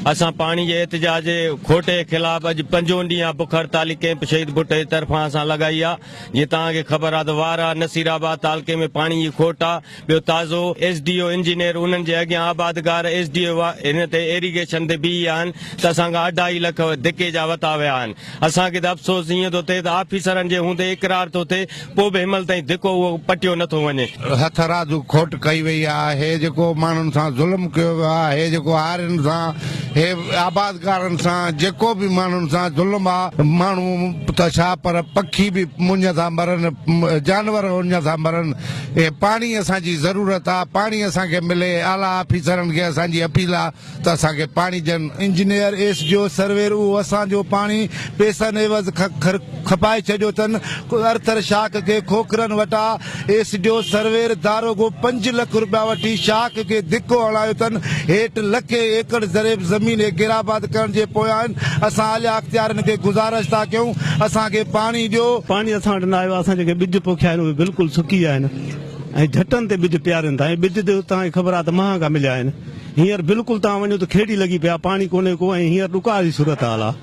असां पानी जे एहतजाज खोटे खिलाफ अॼु 5 ॾींहं बुख हड़ताली कैंप शहीद भुट्ट जी तरफ़ां असां लगाई आहे। जीअं तव्हांखे ख़बर आहे त वारा नसीराबाद तालुके में पानी जी खोट आहे। ॿियो ताज़ो SDO इंजीनियर उन्हनि जे अॻियां आबादगार SDO हिन ते इरीगेशन ते बीह आहिनि त असांखां 2.5 लख धिके जा वता विया आहिनि। असांखे त अफ़सोस ईअं थो थिए त ऑफिसरनि जे हूंदे इक़रार थो थिए, पोइ बि हिनमहिल ताईं धिको उहो पटियो नथो वञे। हथरादू खोट कई वई आहे, जेको माण्हुनि सां ज़ुल्म कयो वियो आहे, जेको हारियुनि सां हे आबादकारनि सां जेको बि माण्हुनि सां ज़ुल्म आहे, माण्हू त छा पर पखी बि मुंझ था मरनि, जानवर मुंझ था मरनि। हे पाणी असांजी ज़रूरत आहे, पाणी असांखे मिले। आला ऑफिसरनि खे असांजी अपील आहे त असांखे पाणी ॾियनि। इंजीनियर SDO सर्वेर उहो असांजो पाणी पैसनि एवज़ खपाए छॾियो अथनि। अर्थर शाख खे खोखरनि वटां SDO सर्वेर दारोगो 5 लख रुपया वठी शाख खे धिको हणायो अथनि। हेठि लखे एकड़ ज़मीन गिराबाद करण जे पोयां आहिनि। असां आलिया अख़्तियारनि खे गुज़ारिश था कयूं, असांखे पाणी ॾियो। पाणी असां वटि न आयो आहे। असां जेके ॿिज पोखिया आहिनि उहे बिल्कुलु सुकी आहिनि ऐं झटनि ते ॿिज पियारनि था। ऐं ॿिज ते तव्हांखे ख़बर आहे त महांगा मिलिया आहिनि। हींअर बिल्कुलु तव्हां वञो त खेड़ी लॻी पिया, पाणी कोन्हे को, ऐं हींअर ॾुकार जी सूरत हाल आहे।